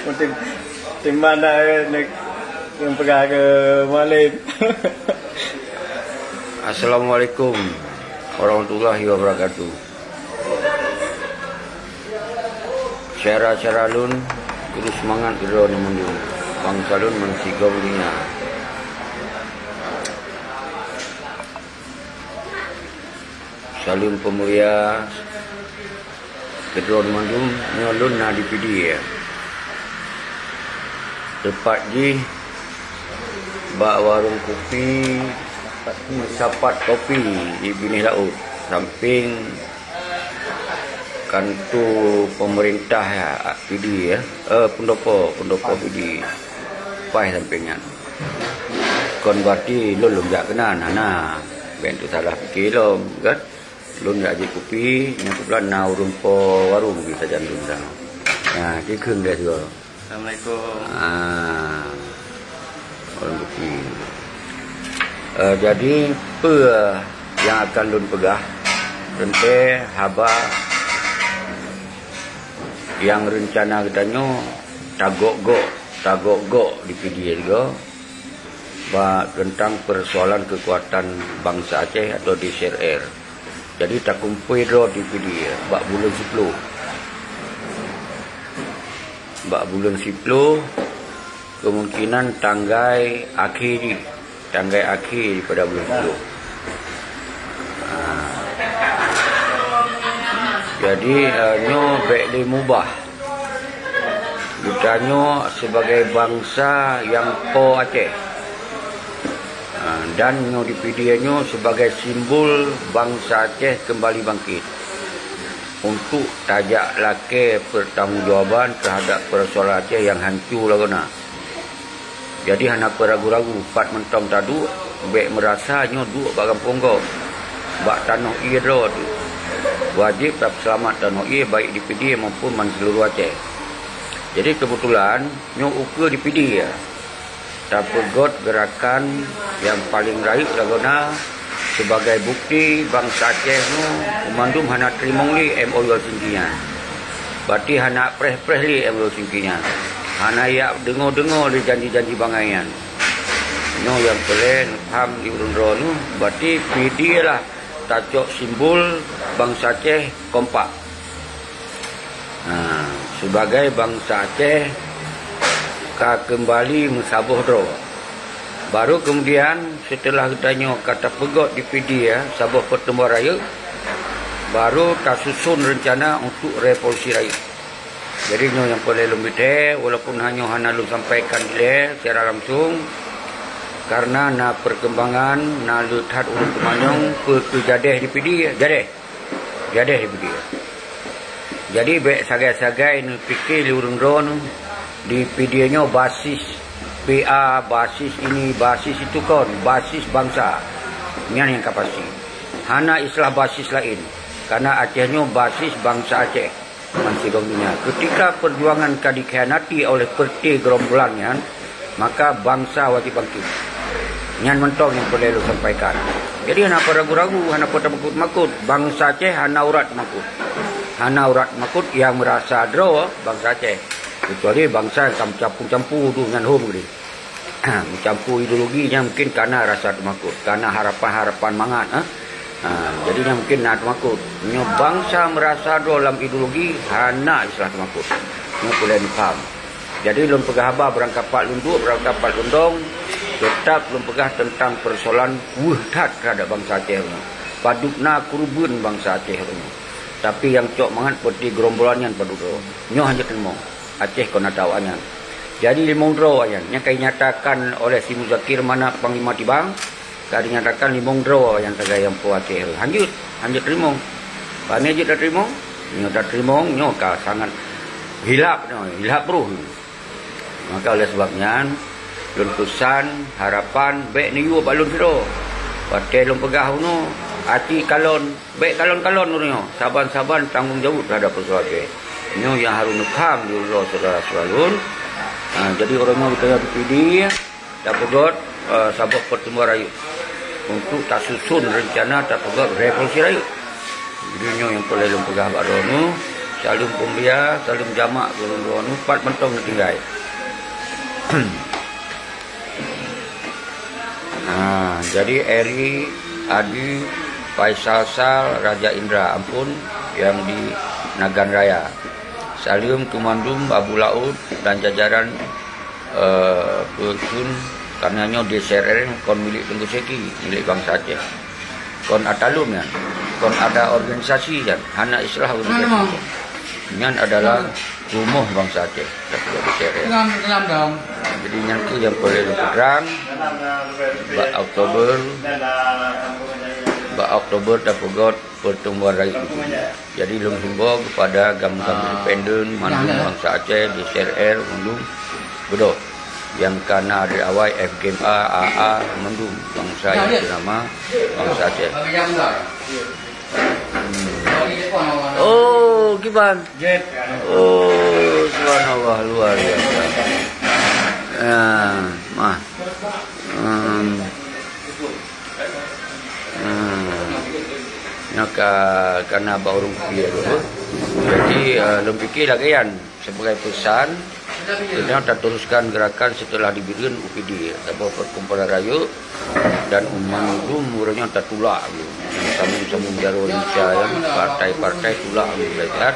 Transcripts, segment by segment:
Mungkin tim mana yang pegang ke Malin. Assalamualaikum warahmatullahi wabarakatuh. Syara lun kudu semangat iro namun bangsa lun mensigau dunia. Salim pemulia kedron mandum nyolun na dipidi ya. Tepat di bak warung kopi, sapat kopi di Binih Laut, samping kantor pemerintah ya, PD ya, pendopo PD, pai sampingnya. Kon berarti lo jak kena, nana, bentuk salah fikir lo, kan? Lo jak je kopi, yang kebetulan na rumpo warung kita jangan dah. Nah, kekeng dia juga. Assalamualaikum. Warung kopi. Jadi apa yang akan lun pegah rente haba yang rencana katanya tagok-gok di PD juga tentang persoalan kekuatan bangsa Aceh atau di CRR. Jadi tak kumpul di PD bak bulan 10. Bak bulan 10 kemungkinan tanggai akhir pada bulan 10. Jadi nyo baik di mubah. Ditanya sebagai bangsa yang po Aceh. Dan nyo dipilih nyo sebagai simbol bangsa Aceh kembali bangkit. Untuk tajak laki pertanggungjawaban terhadap persoalan Aceh yang hancur lah kena. Jadi hana ragu-ragu pat mentong tadu baik merasa nyo duk bagang ponggok. Bak tanah ira tu. Wajib tak selamat tanah ia baik di PD maupun man seluruh Aceh. Jadi kebetulan nyo ukur di PD ya. Tak pegot gerakan yang paling raik lagona sebagai bukti bangsa Aceh no umandum hana terimong li MOU singkinya. Berarti hana preh-preh li MOU singkinya. Hana ya dengar-dengar di janji-janji bangaian. Nyo yang pelan ham di urun nu berarti PD lah tajok simbol bangsa Aceh kompak. Sebagai bangsa Aceh kembali mensabuh dro. Baru kemudian setelah ditanya kata pegot di PD ya, Sabah Pertemuan Raya, baru tak susun rencana untuk revolusi raya. Jadi yang boleh lebih walaupun hanya lu sampaikan dia secara langsung karena na perkembangan na lihat urut kemanyong jadeh di PD jadeh di PD. Jadi baik sagai-sagai ni fikir urun ron di PD nya basis PA, basis ini, basis itu kon, basis bangsa. Ini yang kapasi. Hana istilah basis lain karena Aceh nya basis bangsa Aceh. Dunia. Ketika perjuangan dikhianati oleh perti gerombolannya, maka bangsa wajib bangkit. Yang mentong yang perlu sampaikan. Jadi kenapa ragu-ragu, kenapa takut-makut? Bangsa Aceh hana urat makut. Hana urat makut yang merasa draw bangsa Aceh. Kecuali bangsa yang campur-campur tu dengan home ni. Mencampur ideologinya mungkin karena rasa makut, karena harapan-harapan mangat. Jadi mungkin nak makut. Nyo bangsa merasa dalam ideologi hana istilah makut. Nyo boleh dipaham. Jadi belum pegah haba berangkat pak lunduk, berangkat pak lundong, tetap belum pegah tentang persoalan wahdat terhadap bangsa Aceh. Padukna kurubun bangsa Aceh. Tapi yang cok mangat seperti gerombolannya padudo. Nyo hanya temong. Aceh kena tawannya. Jadi limong draw ayan. Yang kaya nyatakan oleh si Muzakir mana Panglima Tibang. Kali nyatakan limong draw yang tagay yang po Aceh. Hanjut terimong. Bani aja dah terimong. Nyo dah terimong, nyo ka sangat hilap bro. Maka oleh sebabnya luntusan harapan baik ni yu balun siro. Pakai lom pegah no hati kalon, baik kalon-kalon nyo. Saban-saban tanggungjawab terhadap persoalan Aceh. Nyo yang harus nukam di saudara-saudara. Jadi orangnya kita dipilih tak pegot Sabah Pertemuan Raya untuk tak susun rencana tak pegot revolusi raya. Jadi yang perlu pegah baru salim kumbia, salim jamak guru nupat mentong tinggai. Nah, jadi Eri Adi Faisal Sal Raja Indra Ampun yang di Nagan Raya. Salim Kumandum Abu Laut dan jajaran Pekun karenanya DSRR kon milik Tengku Seki, milik bangsa Aceh. Kon atalum ya, kon ada organisasi kan, Hana Islah organisasi. Ini adalah rumah bangsa Aceh, tapi DSRR. Jadi nyangki yang boleh terang, Oktober dah pegot pertemuan rakyat. Jadi lung himbau kepada gam-gam independen, mandung bangsa Aceh, DSRR, mandung bedo yang karena dari awal FGMA, AA, mandung bangsa yang bernama bangsa Aceh. Oh, gimana? Oh, subhanallah, luar biasa. Mah. Karena baru dia dulu. Jadi lempiki lagian sebagai pesan kita teruskan gerakan setelah diberikan UPD atau perkumpulan rakyat dan umum murahnya tertulak sambung-sambung jarum Indonesia yang partai-partai tulak belajar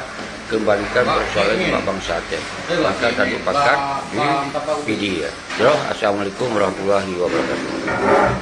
kembalikan persoalan bangsa Aceh. Maka tadi pakat di PD. Assalamualaikum warahmatullahi wabarakatuh.